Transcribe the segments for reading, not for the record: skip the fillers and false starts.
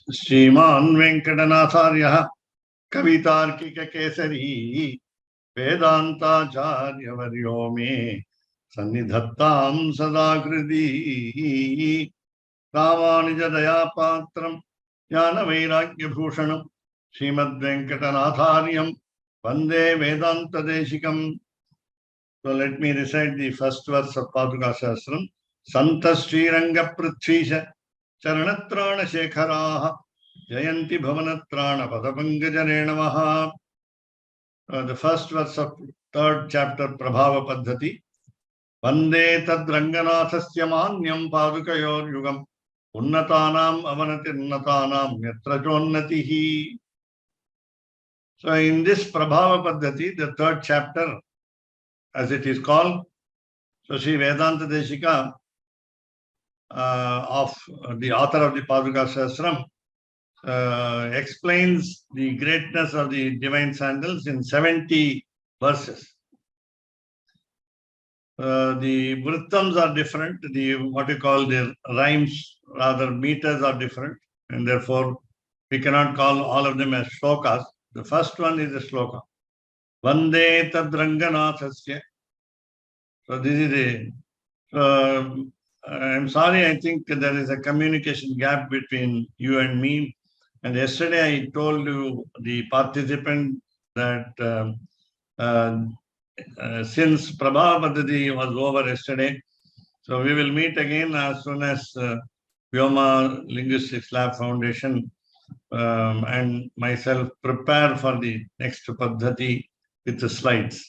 Sriman Venkatanatharya Kavitarkika Kesari Vedantacharya Varyome Sannidhattam Sadakriti Ramanija Dayapatram Jnana Vairagya Bhushanam Srimad Venkatanatharyam Vande Vedantadeshikam. So let me recite the first verse of Padukasahasram. Santa Sriranga Prithvisha Charanatrana Shekharaha Jayanti Bhavanatrana Padapangajane Namaha. The first verse of third chapter Prabhava Paddhati. Vande Tadranganathasya Manyam Padukayor Yugam Unnatanam Avanatirnatanam Yatrajonnatihi. So in this Prabhava Paddhati, the third chapter, as it is called, so Sri Vedantadeshika, of the author of the Padukasahasram, explains the greatness of the divine sandals in 70 verses. The vrittams are different, what you call the rhymes, rather meters are different, and therefore we cannot call all of them as shlokas. The first one is a shloka. Vande Tadranganathasya. So this is I'm sorry, I think there is a communication gap between you and me. And yesterday I told you, the participant, that since Prabhava Paddhati was over yesterday, so we will meet again as soon as Vyoma Linguistics Lab Foundation and myself prepare for the next Paddhati with the slides.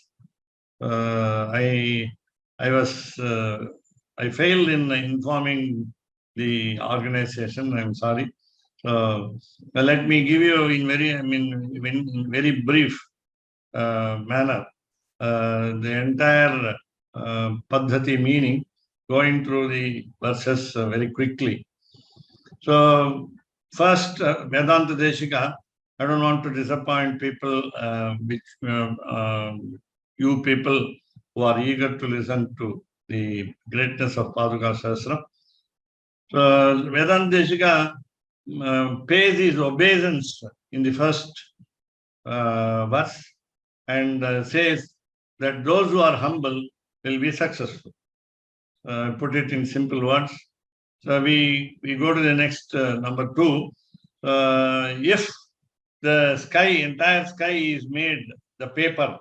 I failed in informing the organization. I'm sorry. Let me give you in very brief manner the entire Paddhati meaning, going through the verses very quickly. So first, Vedantadeshika. I don't want to disappoint people, you people who are eager to listen to the greatness of Padukasahasram. So Vedantadeshika pays his obeisance in the first verse and says that those who are humble will be successful. Put it in simple words. So we go to the next number 2. If the entire sky is made the paper,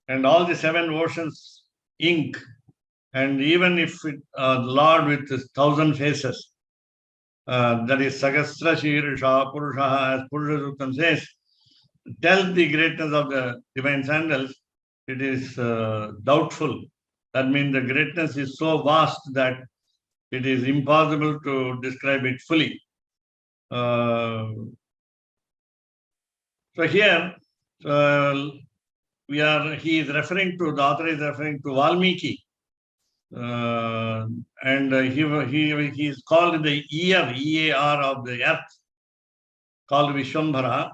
and all the 7 oceans ink, and even if the Lord with 1,000 faces, that is Sagasra Shirsha Purusha, as Purusha Suktam says, tells the greatness of the divine sandals, it is doubtful. That means the greatness is so vast that it is impossible to describe it fully. So here, the author is referring to Valmiki. And he is called the ear, E-A-R, of the earth, called Vishwambhara.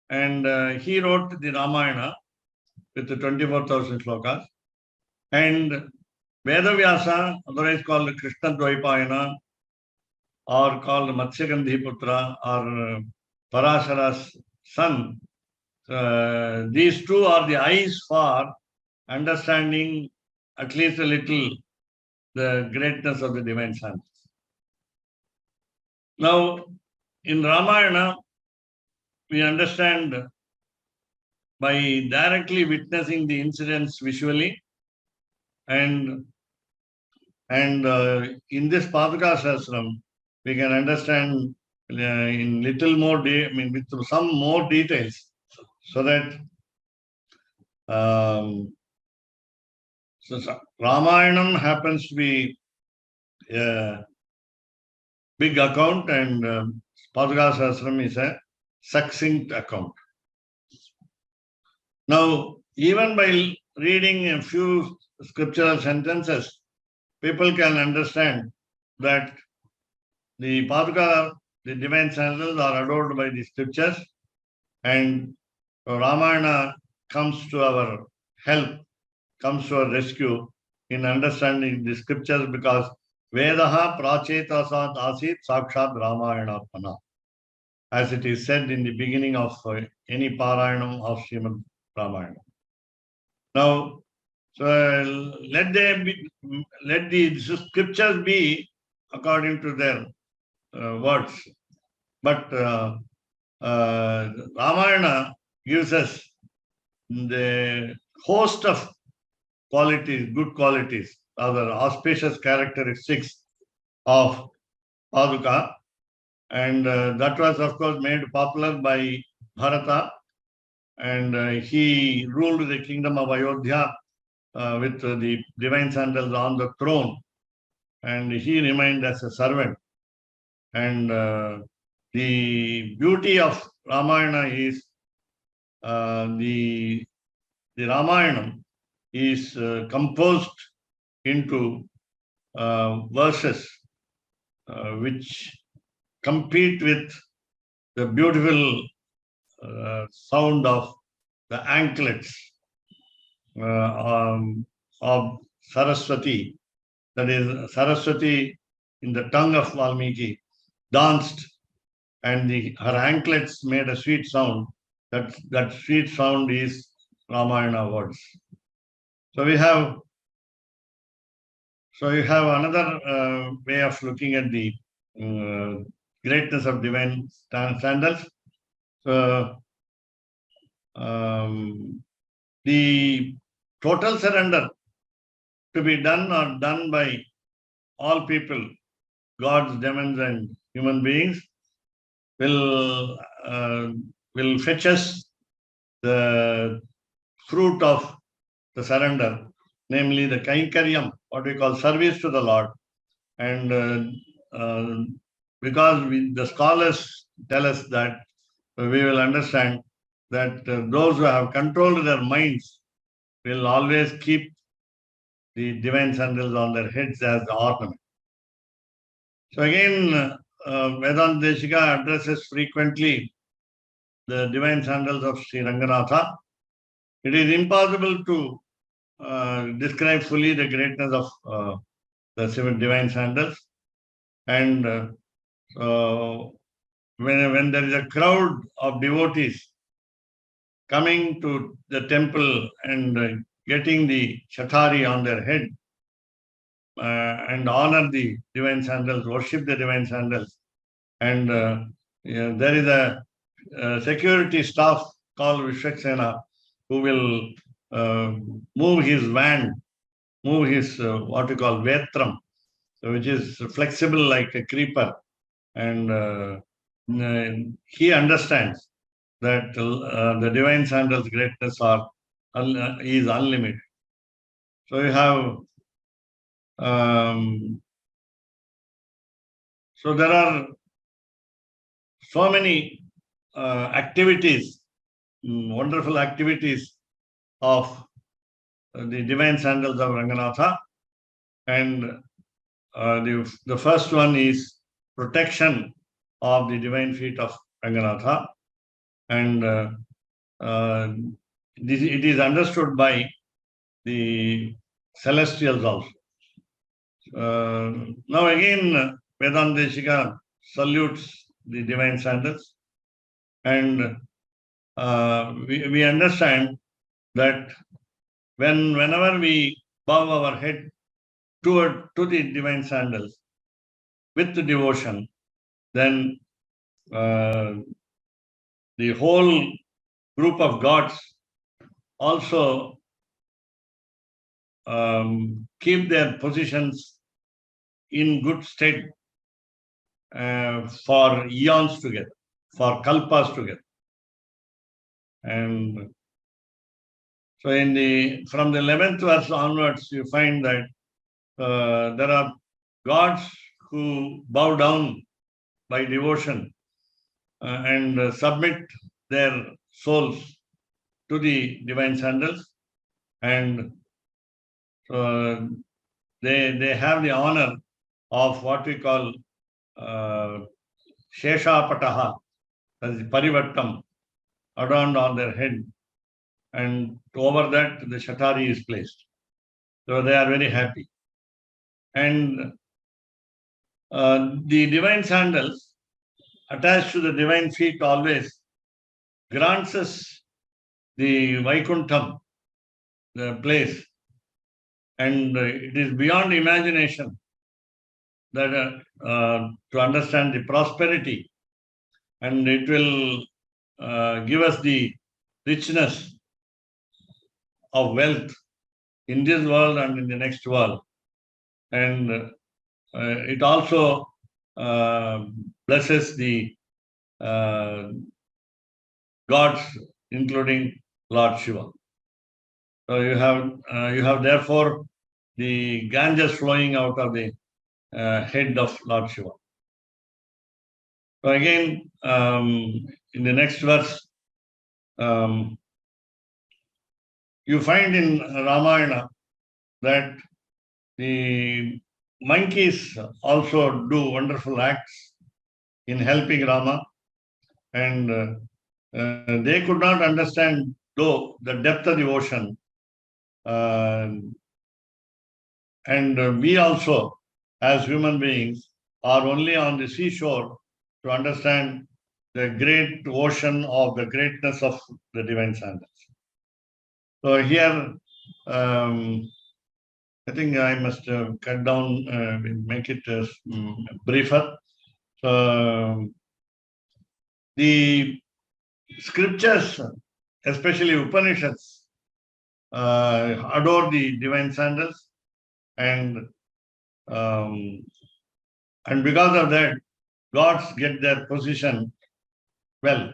And he wrote the Ramayana with the 24,000 slokas. And Vedavyasa, otherwise called Krishna Dvaipayana, or called Matsyagandhi Putra, or Parashara's son, these two are the eyes for understanding at least a little the greatness of the divine sandals. Now, in Ramayana, we understand by directly witnessing the incidents visually, and in this Padukasahasram, we can understand in little more, with some more details, so that so Ramayana happens to be a big account, and Padukasahasram is a succinct account. Now, even by reading a few scriptural sentences, people can understand that the Paduka, the divine sandals, are adored by the scriptures, and Ramayana comes to our help, comes to our rescue in understanding the scriptures, because Vedaha prachetasat asit sakshat Ramayana pana. as it is said in the beginning of any Parayanam of Srimad Ramayana. Now, so let the scriptures be according to their words. But Ramayana gives us the host of qualities, good qualities, other auspicious characteristics of Paduka. And that was, of course, made popular by Bharata. And he ruled the kingdom of Ayodhya with the divine sandals on the throne. And he remained as a servant. And the beauty of Ramayana is the Ramayana is composed into verses which compete with the beautiful sound of the anklets of Saraswati. That is, Saraswati in the tongue of Valmiki danced, and her anklets made a sweet sound. That sweet sound is Ramayana words. So you have another way of looking at the greatness of divine sandals. So the total surrender to be done by all people, gods, demons, and human beings, will fetch us the fruit of the surrender, namely the Kainkaryam, what we call service to the Lord. And because the scholars tell us that we will understand that those who have controlled their minds will always keep the divine sandals on their heads as the ornament. So again, Vedantadeshika addresses frequently the divine sandals of Sri Ranganatha. It is impossible to describe fully the greatness of the seven divine sandals. And when there is a crowd of devotees coming to the temple and getting the shatari on their head and honor the divine sandals, worship the divine sandals, and there is a security staff called Vishwaksena who will move his van, move his what we call vetram, which is flexible like a creeper, and he understands that the divine sandals' greatness is unlimited. So you have so there are so many activities, wonderful activities of the divine sandals of Ranganatha, and the first one is protection of the divine feet of Ranganatha, and it is understood by the celestials also. Now again, Vedantadeshika salutes the divine sandals, and we understand that whenever we bow our head to the divine sandals with the devotion, then the whole group of gods also keep their positions in good state for eons together, for kalpas together. And so from the 11th verse onwards, you find that there are gods who bow down by devotion and submit their souls to the divine sandals, and they have the honor of what we call Sheshapataha, that is Parivattam, adorned on their head, and over that the Shatari is placed. So they are very happy. And the divine sandals attached to the divine feet always grants us the Vaikuntham, the place. And it is beyond imagination that to understand the prosperity, and it will give us the richness of wealth in this world and in the next world. And it also blesses the gods, including Lord Shiva. So you have therefore the Ganges flowing out of the head of Lord Shiva. So again, in the next verse, you find in Ramayana that the monkeys also do wonderful acts in helping Rama, and they could not understand, though, the depth of the ocean. And we also, as human beings, are only on the seashore to understand the great ocean of the greatness of the divine sandals. So here, I think I must cut down, make it briefer. So the scriptures, especially Upanishads, adore the divine sandals, and because of that, gods get their position well.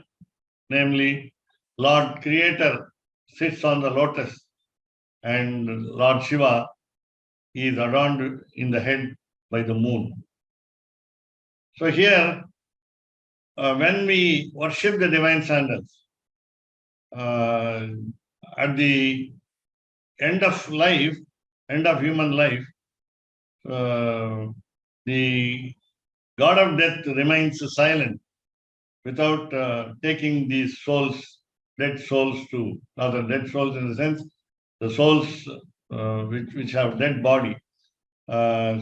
Namely, Lord Creator sits on the lotus, and Lord Shiva is adorned in the head by the moon. So here, when we worship the divine sandals, at the end of life, end of human life, the god of death remains silent without taking these souls, dead souls to, rather dead souls in the sense, the souls which have dead body, are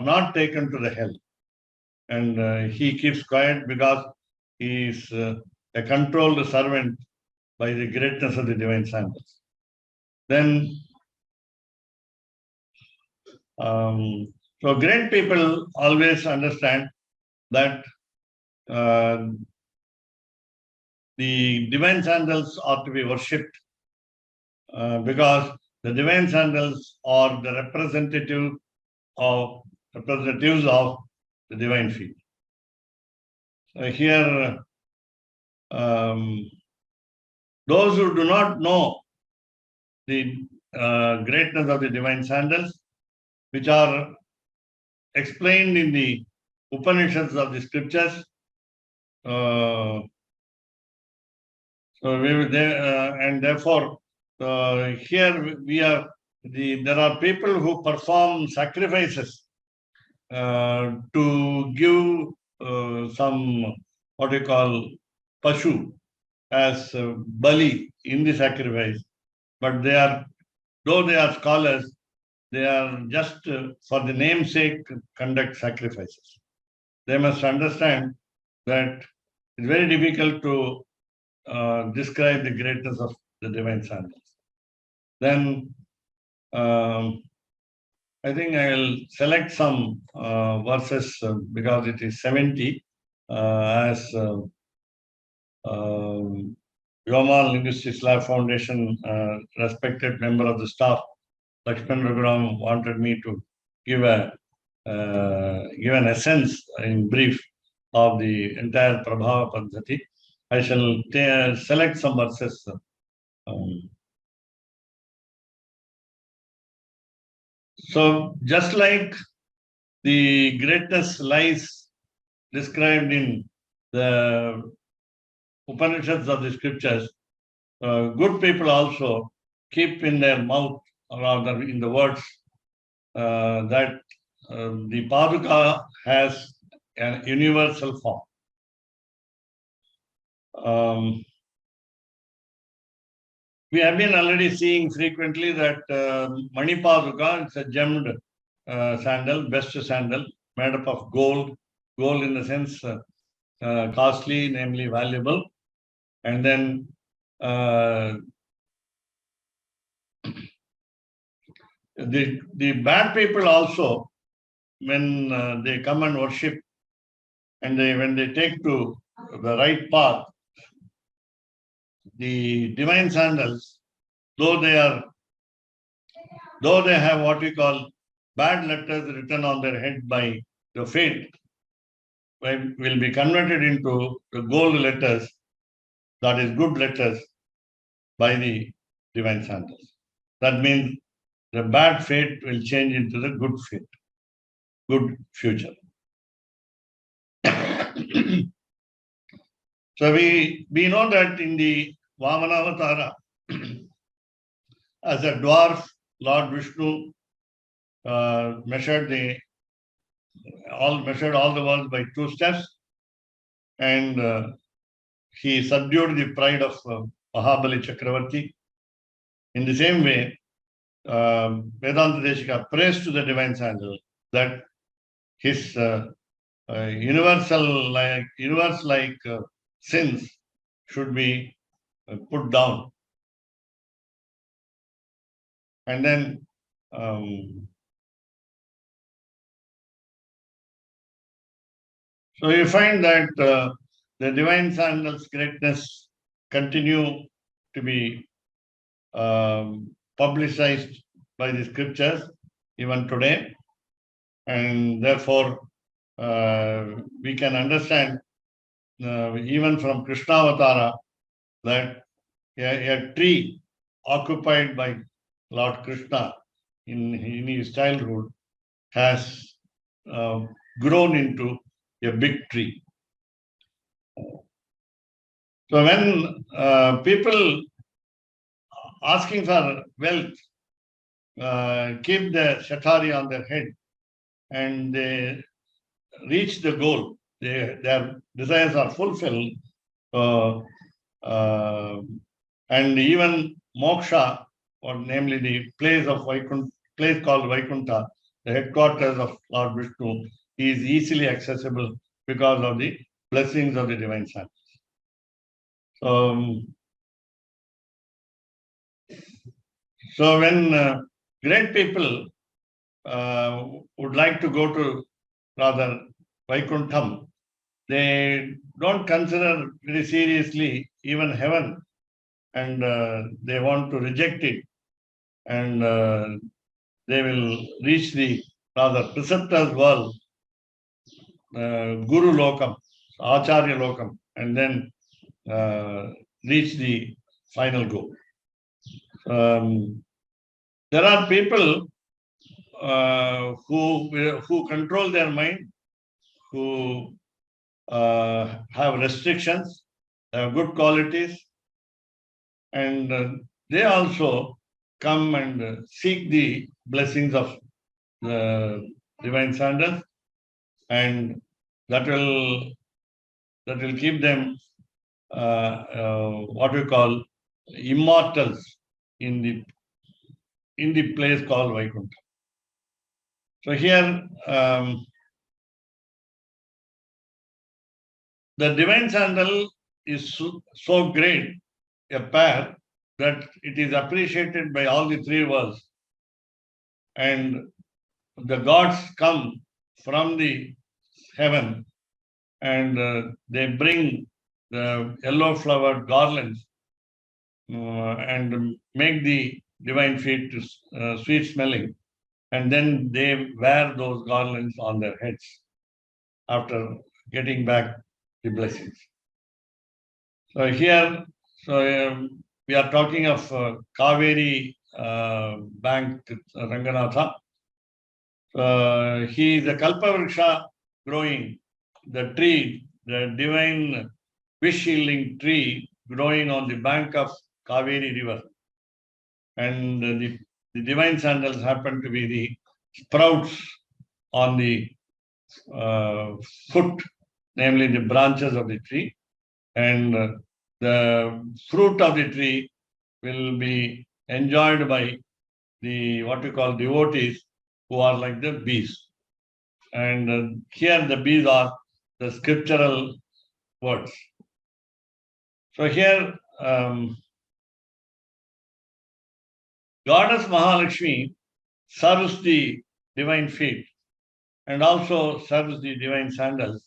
not taken to the hell. And he keeps quiet because he is a controlled servant by the greatness of the divine sandals. Then, so great people always understand that the divine sandals are to be worshipped because the divine sandals are the representatives of the divine feet. Here, those who do not know the greatness of the divine sandals, which are explained in the Upanishads of the scriptures, and therefore, here there are people who perform sacrifices to give some, what you call, pashu as bali in the sacrifice. But though they are scholars, they are just for the namesake conduct sacrifices. They must understand that it's very difficult to describe the greatness of the divine sandals. Then I think I'll select some verses because it is 70 as Vyoma Linguistics Lab Foundation respected member of the staff, Lakshman Raghuram, wanted me to give an essence in brief of the entire Prabhava Paddhati. I shall select some verses. So, just like the greatness lies described in the Upanishads of the scriptures, good people also keep in their mouth, or rather in the words, that the Paduka has an universal form. We have been already seeing frequently that Mani Paduka is a gemmed sandal, best sandal, made up of gold, gold in the sense costly, namely valuable. And then the bad people also, when they come and worship, and when they take to the right path, the divine sandals, though they have what we call bad letters written on their head by the fate, will be converted into the gold letters, that is good letters, by the divine sandals. That means the bad fate will change into the good fate, good future. So we know that in the Vamanavatara, as a dwarf, Lord Vishnu measured all the world by 2 steps, and he subdued the pride of Mahabali Chakravarti. In the same way, Vedantadeshika prays to the divine sandal that his universe-like sins should be put down. And then so you find that the divine sandal's greatness continue to be publicized by the scriptures even today, and therefore we can understand even from Krishna Avatara that a tree occupied by Lord Krishna in his childhood has grown into a big tree. So when people asking for wealth keep the shatari on their head and they reach the goal, their desires are fulfilled, and even moksha, or namely the place called Vaikuntha, the headquarters of Lord Vishnu, is easily accessible because of the blessings of the divine sandals. So when great people would like to go to rather Vaikuntham, they don't consider very seriously even heaven, and they want to reject it, and they will reach the rather preceptor's world, Guru Lokam, Acharya Lokam, and then reach the final goal. There are people who control their mind, who have restrictions, have good qualities, and they also come and seek the blessings of the divine sandals, and that will keep them what we call immortals in the place called Vaikuntha. So here the divine sandal is so great a pair that it is appreciated by all the 3 worlds, and the gods come from the heaven and they bring the yellow flowered garlands and make the divine feet sweet smelling, and then they wear those garlands on their heads after getting back the blessings. So here, we are talking of Kaveri bank Ranganatha. He is a Kalpavriksha growing, the tree, the divine wish-shielding tree growing on the bank of Kaveri river. And the divine sandals happen to be the sprouts on the foot, namely the branches of the tree. And the fruit of the tree will be enjoyed by the what we call devotees, who are like the bees. And here the bees are the scriptural words. So here, Goddess Mahalakshmi serves the divine feet and also serves the divine sandals.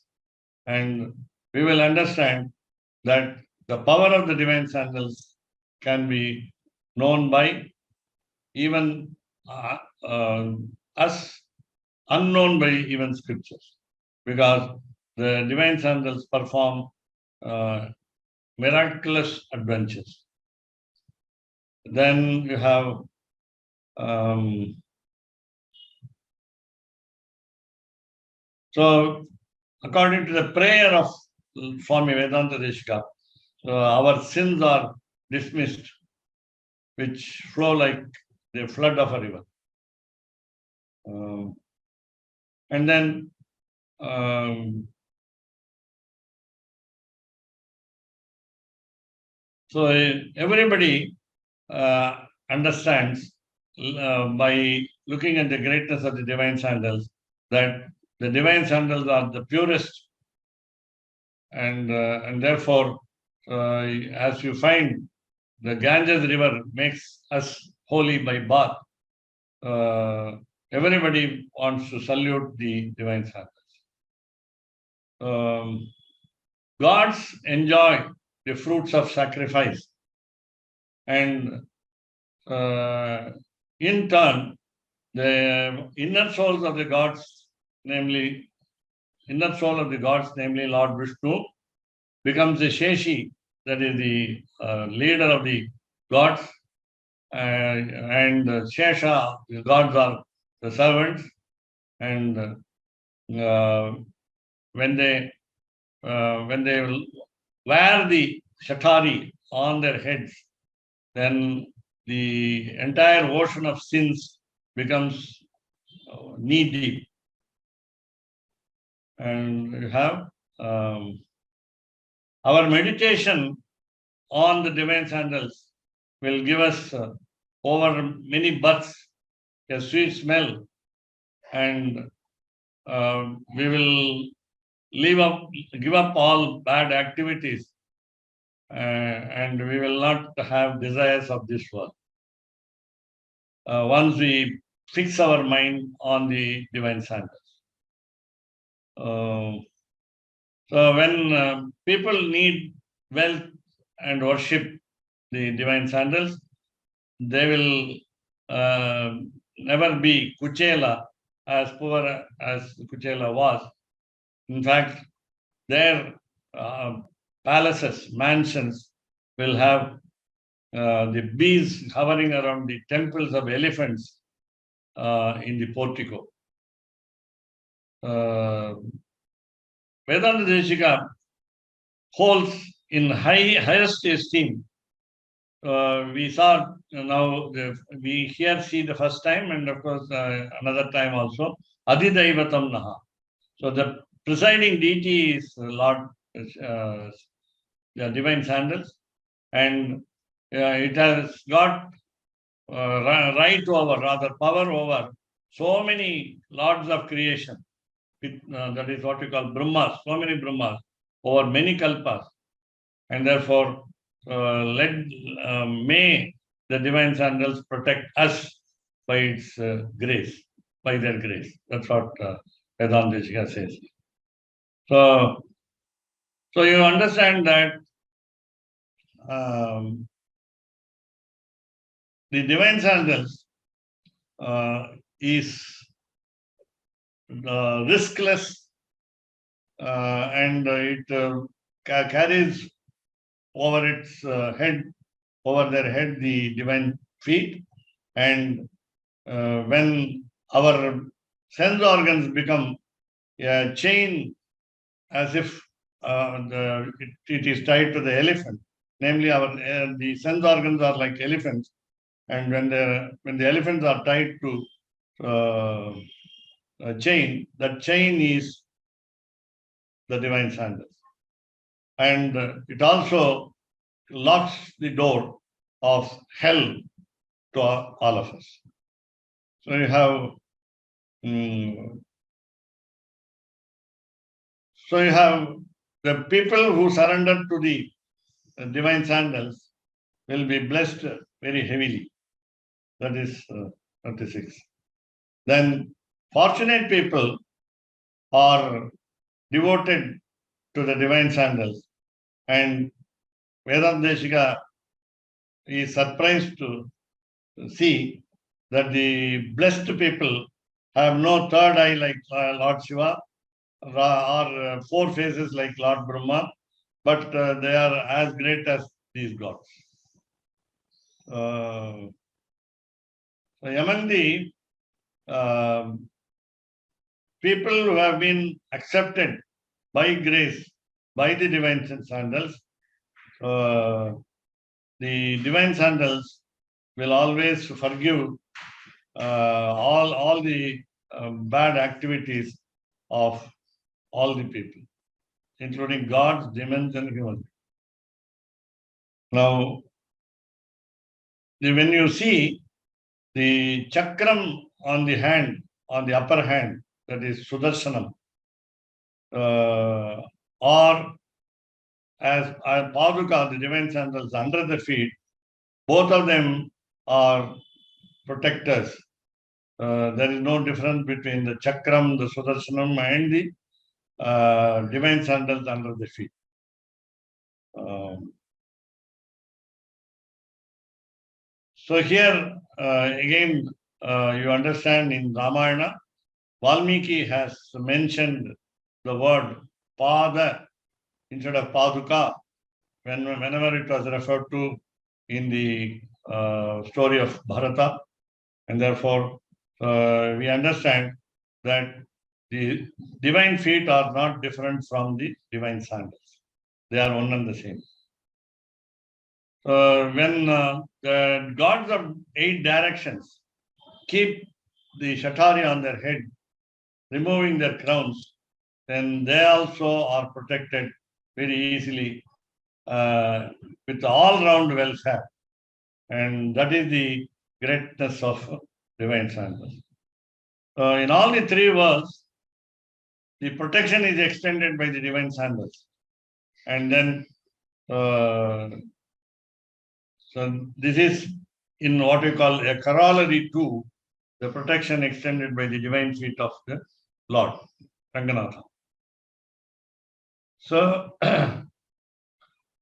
And we will understand that the power of the divine sandals can be known by even us, unknown by even scriptures, because the divine sandals perform miraculous adventures. Then you have so according to the prayer of Swami Vedantadeshika, our sins are dismissed, which flow like the flood of a river. And then so everybody understands by looking at the greatness of the divine sandals that the divine sandals are the purest, and therefore, as you find, the Ganges river makes us holy by bath. Everybody wants to salute the divine sandals. Gods enjoy the fruits of sacrifice, and in turn, the inner souls of the gods, namely Lord Vishnu, becomes the Sheshi, that is the leader of the gods, and Shesha, the gods are the servants, and when they wear the shatari on their heads, then the entire ocean of sins becomes knee deep. And you have our meditation on the divine sandals will give us over many births a sweet smell, and we will give up all bad activities, and we will not have desires of this world. Once we fix our mind on the divine sandals. So when people need wealth and worship the divine sandals, they will never be Kuchela, as poor as Kuchela was. In fact, their palaces, mansions will have the bees hovering around the temples of elephants in the portico. Vedantadeshika holds in highest esteem. We saw now, we here see the first time, and of course another time also, Adhidaivatam Naha. So the presiding deity is Lord, the divine sandals, and it has got right over, rather power over so many lords of creation. That is what we call Brahmas, so many Brahmas over many kalpas, and therefore may the divine sandals protect us by its grace, by their grace. That's what Vedantadeshika says. So you understand that the divine sandals is riskless, and it carries over its head, over their head, the divine feet. And when our sense organs become a chain, as if it is tied to the elephant, namely the sense organs are like elephants, and when the elephants are tied to a chain, that chain is the divine sandals. And it also locks the door of hell to all of us. So you have So you have the people who surrender to the divine sandals will be blessed very heavily. That is 36. Then fortunate people are devoted to the divine sandals, and Vedantadeshika is surprised to see that the blessed people have no third eye like Lord Shiva or four faces like Lord Brahma, but they are as great as these gods. Among the people who have been accepted by grace by the divine sandals, the divine sandals will always forgive all the bad activities of all the people, including gods, demons, and humans. Now, when you see the chakram on the hand, on the upper hand, that is Sudarshanam, or as Paduka, the divine sandals under the feet, both of them are protectors. There is no difference between the chakram, the Sudarshanam, and the divine sandals under the feet. So here again, you understand in Ramayana, Valmiki has mentioned the word Pada instead of Paduka whenever it was referred to in the story of Bharata, and therefore we understand that the divine feet are not different from the divine sandals. They are one and the same. When the gods of 8 directions keep the Shatari on their head, removing their crowns, then they also are protected very easily with all-round welfare. And that is the greatness of divine sandals. In all the 3 worlds, the protection is extended by the divine sandals. And then, so this is in what we call a corollary to the protection extended by the divine feet of the Lord, Ranganatha. So,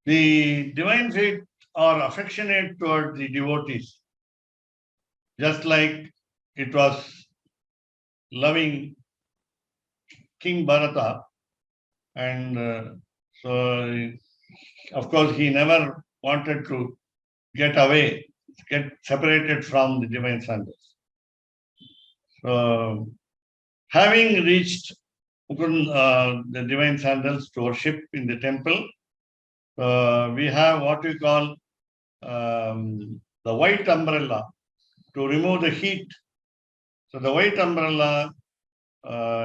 the divine feet are affectionate toward the devotees, just like it was loving King Bharata. And so, of course, he never wanted to get away, get separated from the divine sandals. So, having reached the divine sandals to worship in the temple, we have what we call the white umbrella to remove the heat. So the white umbrella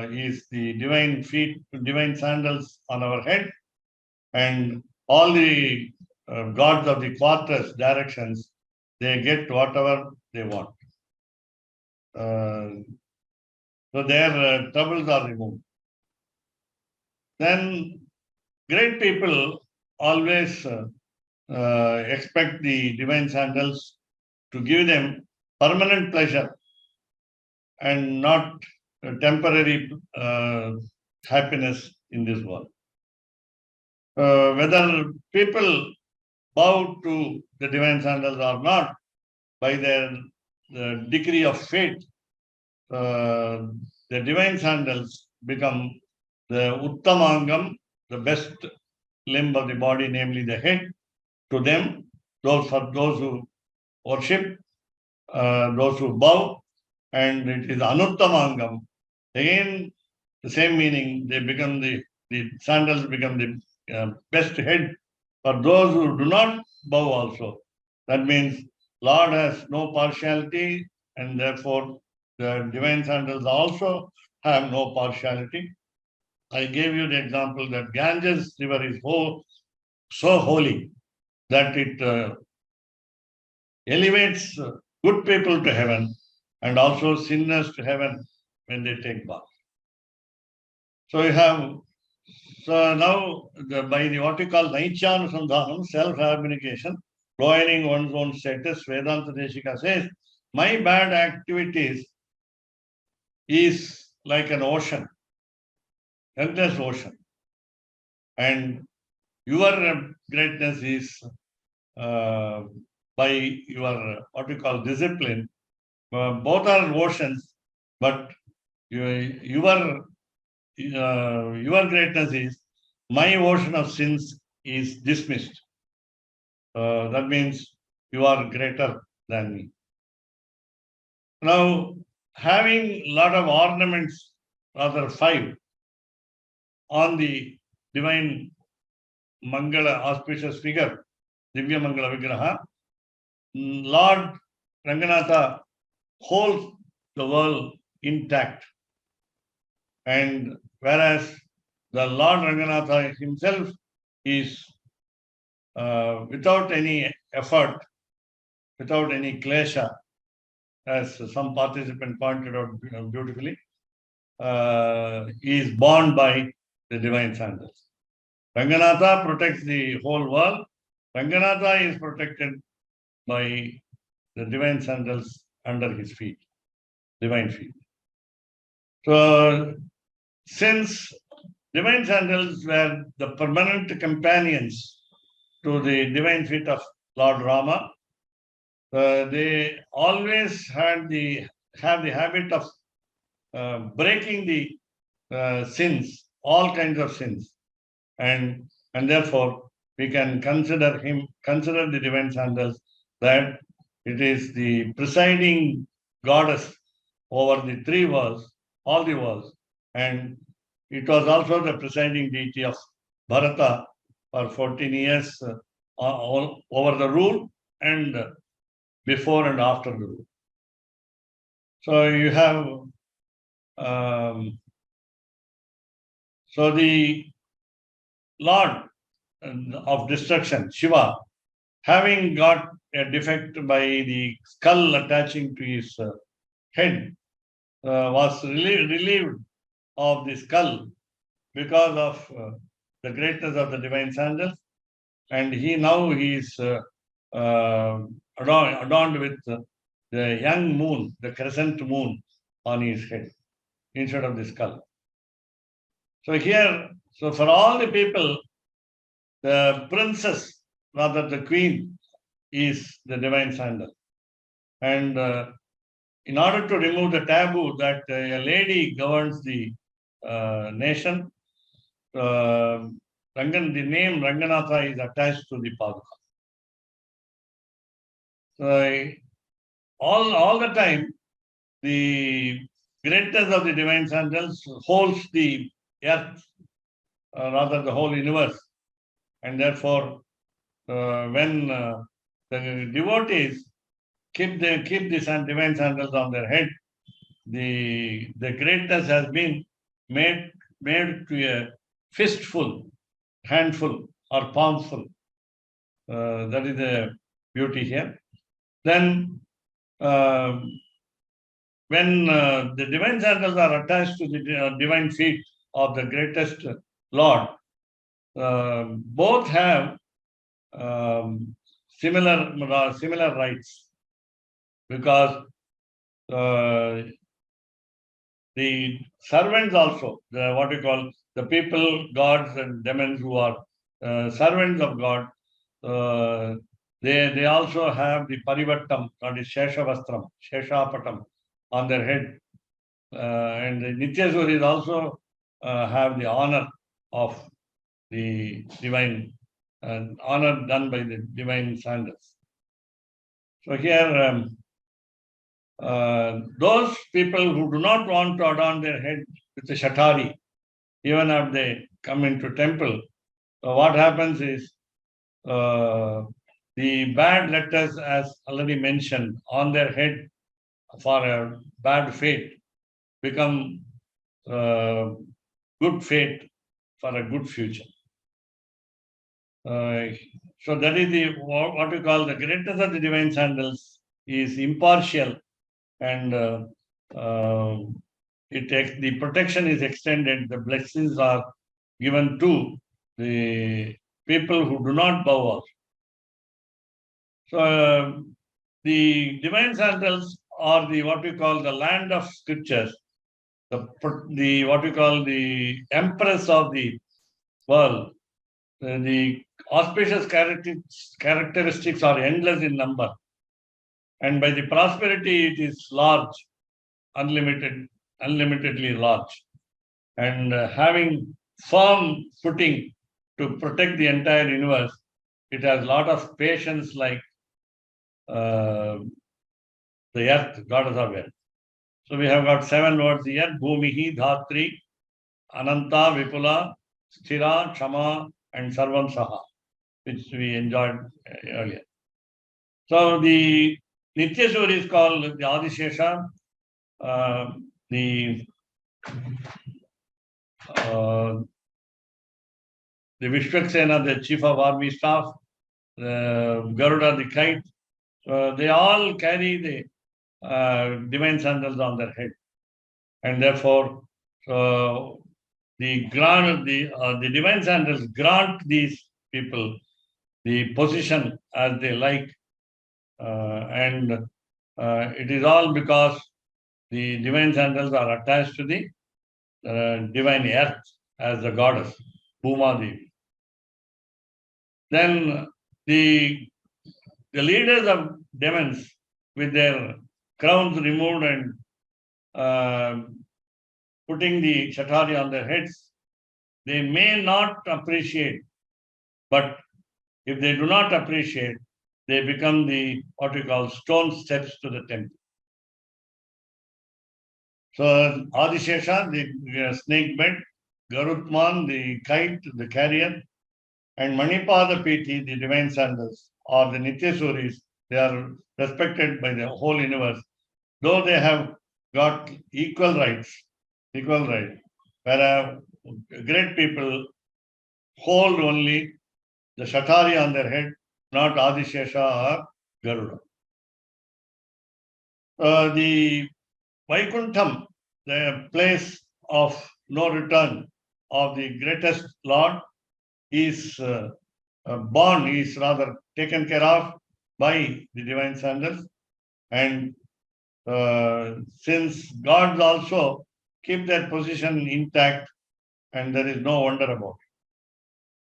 is the divine feet, divine sandals on our head, and all the gods of the quarters, directions, they get whatever they want. So their troubles are removed. Then great people always expect the divine sandals to give them permanent pleasure and not temporary happiness in this world. Whether people bow to the divine sandals or not, by their degree of faith, the divine sandals become the Uttamangam, the best limb of the body, namely the head, to them, those who worship, those who bow, and it is Anuttamangam. Again, the same meaning, they become the sandals become the best head for those who do not bow also. That means Lord has no partiality, and therefore the divine sandals also have no partiality. I gave you the example that Ganges river is so holy that it elevates good people to heaven and also sinners to heaven when they take bath. So you have So now, by the what we call Naichanusandhanam, self-abnegation, lowering one's own status, Vedantadeshika says, my bad activities is like an ocean, endless ocean. And your greatness is by your what we call discipline. Both are oceans, but your greatness is my ocean of sins is dismissed. That means you are greater than me. Now, having a lot of ornaments, rather 5, on the divine Mangala auspicious figure, Divya Mangala Vigraha, Lord Ranganatha holds the world intact. And whereas the Lord Ranganatha himself is without any effort, without any klesha, as some participant pointed out beautifully, is borne by the divine sandals. Ranganatha protects the whole world. Ranganatha is protected by the divine sandals under his feet, divine feet. So, since divine sandals were the permanent companions to the divine feet of Lord Rama, they always have the habit of breaking the sins, all kinds of sins, and therefore we can consider the divine sandals that it is the presiding goddess over the 3 worlds, all the worlds, and it was also the presiding deity of Bharata for 14 years over the rule and before and after the rule. So you have so the Lord of destruction, Shiva, having got a defect by the skull attaching to his head, was relieved of the skull because of the greatness of the divine sandals, and he is adorned with the young moon, the crescent moon on his head instead of the skull. So here, so for all the people, the princess, rather the queen, is the divine sandal. And in order to remove the taboo that a lady governs the nation, the name Ranganatha is attached to the Paduka. So all the time, the greatness of the divine sandals holds the earth, rather the whole universe. And therefore, when the devotees keep the divine sandals on their head, the greatness has been made to a fistful, handful, or palmful. That is the beauty here. Then, when the divine sandals are attached to the divine feet of the greatest Lord, both have similar rights, because the servants also, what we call the people, gods and demons who are servants of God, they also have the parivattam, that is Sheshavastram, Sheshapatam on their head. And the Nityasuris also have the honor of the divine, honor done by the divine sandals. So here, those people who do not want to adorn their head with the shatari, even if they come into temple, what happens is the bad letters, as already mentioned, on their head for a bad fate become good fate for a good future. So that is what we call the greatness of the divine sandals is impartial, and the protection is extended, the blessings are given to the people who do not bow also. So the divine sandals are the what we call the land of scriptures, the what we call the empress of the world. The auspicious characteristics are endless in number, and by the prosperity it is large, unlimitedly large, and having firm footing to protect the entire universe. It has a lot of patience, like the earth, goddess of earth. So we have got 7 words here: Bhumihi, Dhatri, Ananta, Vipula, Sthira, Kshama, and Sarvam Saha, which we enjoyed earlier. So the Nitya Suri is called the Adishesha, the Vishwaksena, the chief of army staff, Garuda, the kite. They all carry the divine sandals on their head, and therefore the divine sandals grant these people the position as they like, and it is all because the divine sandals are attached to the divine earth as the goddess, Bhuma Devi. Then the leaders of demons, with their crowns removed and putting the shatari on their heads, they may not appreciate, but if they do not appreciate, they become the what we call stone steps to the temple. So Adishesha, the snake bed, Garutman, the kite, the carrier, and Manipada Piti, the divine sandals, or the Nityasuris, they are respected by the whole universe, though they have got equal rights, whereas great people hold only the shatari on their head, not Adishesha or Garuda. The Vaikuntham, the place of no return of the greatest Lord, is taken care of by the divine sandals. And since gods also keep their position intact, and there is no wonder about it.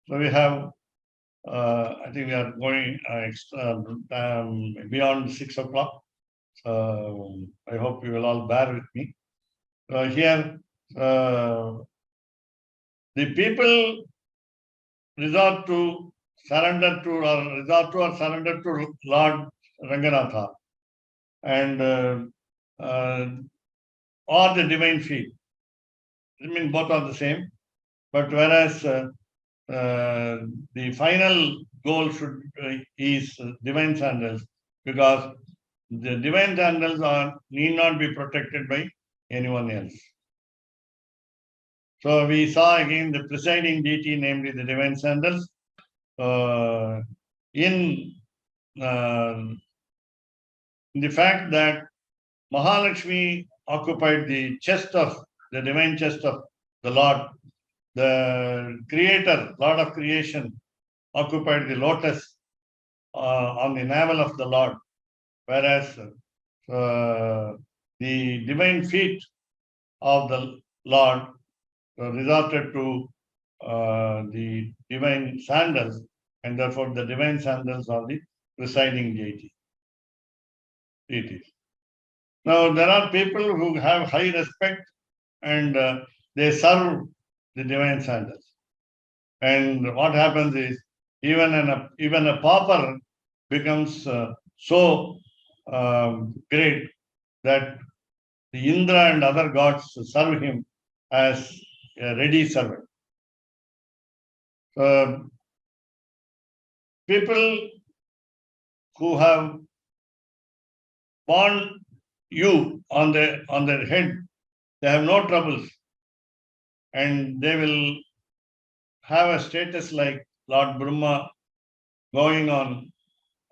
So we have, I think we are going beyond 6 o'clock. I hope you will all bear with me. Here, the people resort to surrender to Lord Ranganatha, and or the divine feet. I mean, both are the same. But whereas the final goal is divine sandals, because the divine sandals need not be protected by anyone else. So we saw again the presiding deity, namely the divine sandals, in the fact that Mahalakshmi occupied the divine chest of the Lord. The Creator, Lord of creation, occupied the lotus on the navel of the Lord, whereas the divine feet of the Lord resorted to the divine sandals, and therefore the divine sandals are the presiding deities. Now, there are people who have high respect, and they serve the divine sandals. And what happens is, even a pauper becomes so great that the Indra and other gods serve him as a ready servant. People who have born you on their head, they have no troubles, and they will have a status like Lord Brahma going on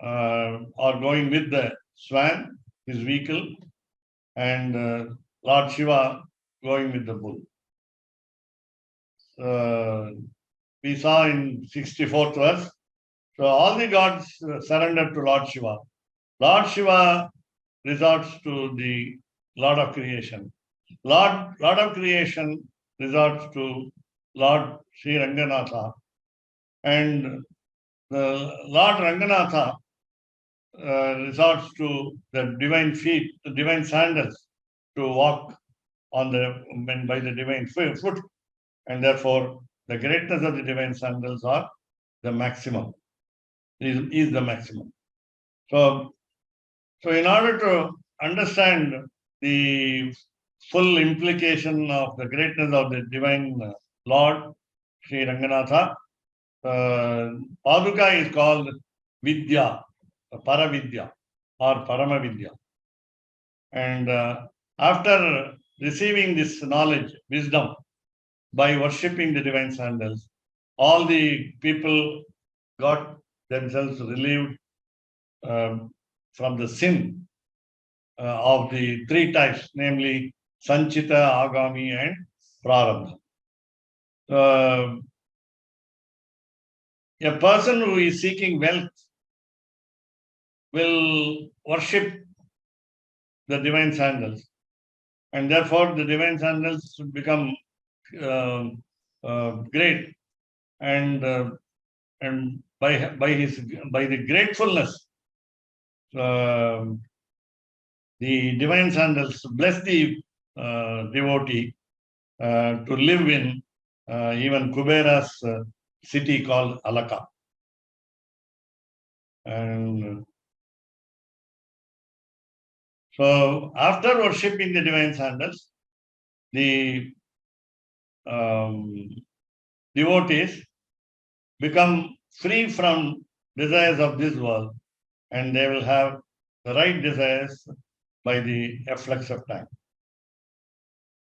or going with the swan, his vehicle, and Lord Shiva going with the bull. we saw in 64th verse. So all the gods surrendered to Lord Shiva. Lord Shiva resorts to the Lord of creation. Lord of creation resorts to Lord Sri Ranganatha. And the Lord Ranganatha resorts to the divine feet, the divine sandals, to walk on by the divine foot. And therefore, the greatness of the divine sandals are the maximum, is the maximum. So in order to understand the full implication of the greatness of the divine Lord, Sri Ranganatha, Paduka is called Vidya, Paravidya or Paramavidya. And after receiving this knowledge, wisdom, by worshipping the divine sandals, all the people got themselves relieved from the sin of the three types, namely Sanchita, Agami, and Prarabdha. A person who is seeking wealth will worship the divine sandals, and therefore the divine sandals become great, and by the gratefulness, the divine sandals bless the devotee to live in even Kubera's city called Alaka. And so after worshipping the divine sandals, the devotees become free from desires of this world, and they will have the right desires by the efflux of time.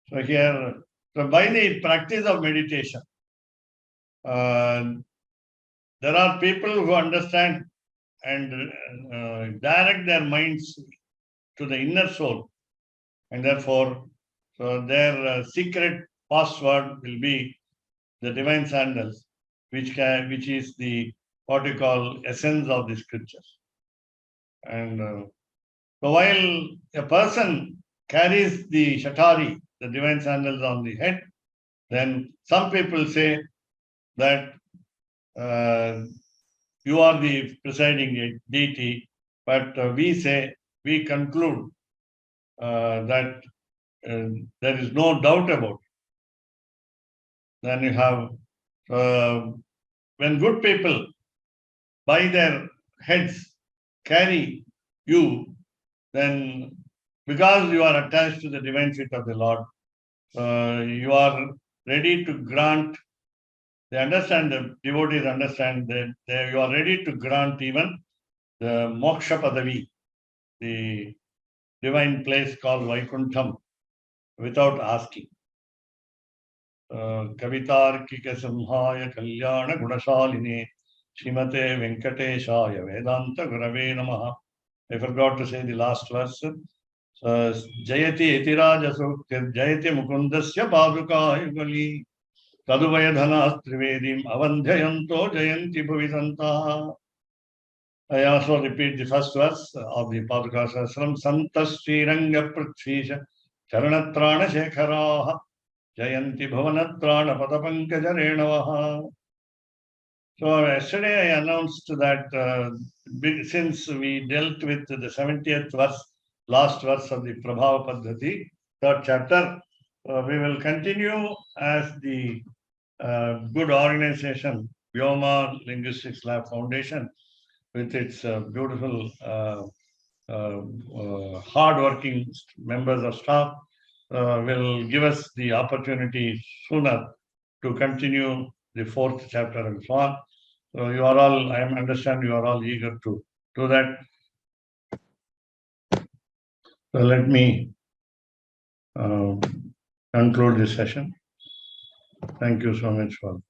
So here, by the practice of meditation, there are people who understand and direct their minds to the inner soul, and therefore, so their secret password will be the divine sandals, which is the what we call essence of the scriptures. And so while a person carries the shatari, the divine sandals on the head, then some people say that you are the presiding deity, but we conclude that there is no doubt about it. Then you have, when good people by their heads carry you, then because you are attached to the divine feet of the Lord, you are ready to grant. They understand, the devotees understand that you are ready to grant even the moksha padavi, the divine place called Vaikuntham, without asking. Kavitarkika samhaya kalyana gunashaline Srimate Venkateshaya Vedanta Gurave Namaha. I forgot to say the last verse. Jayati Etiraja Suktir Jayati Mukundasya Paduka Yugali Taduvayadhana Trivedim Avandhayanto Jayanti Bhuvisanta. I also repeat the first verse of the Padukasahasram. Santas Sriranga Prithvisha Charanatrana Shekharaha Jayanti Bhavanatrana Padapankaja Renavaha. So yesterday I announced that since we dealt with the 70th verse, last verse of the Prabhava Paddhati, third chapter, we will continue as the good organization, Vyoma Linguistics Lab Foundation, with its beautiful, hard-working members of staff, will give us the opportunity sooner to continue the fourth chapter and so on. So you are all, I understand you are all eager to do that. So let me conclude this session. Thank you so much for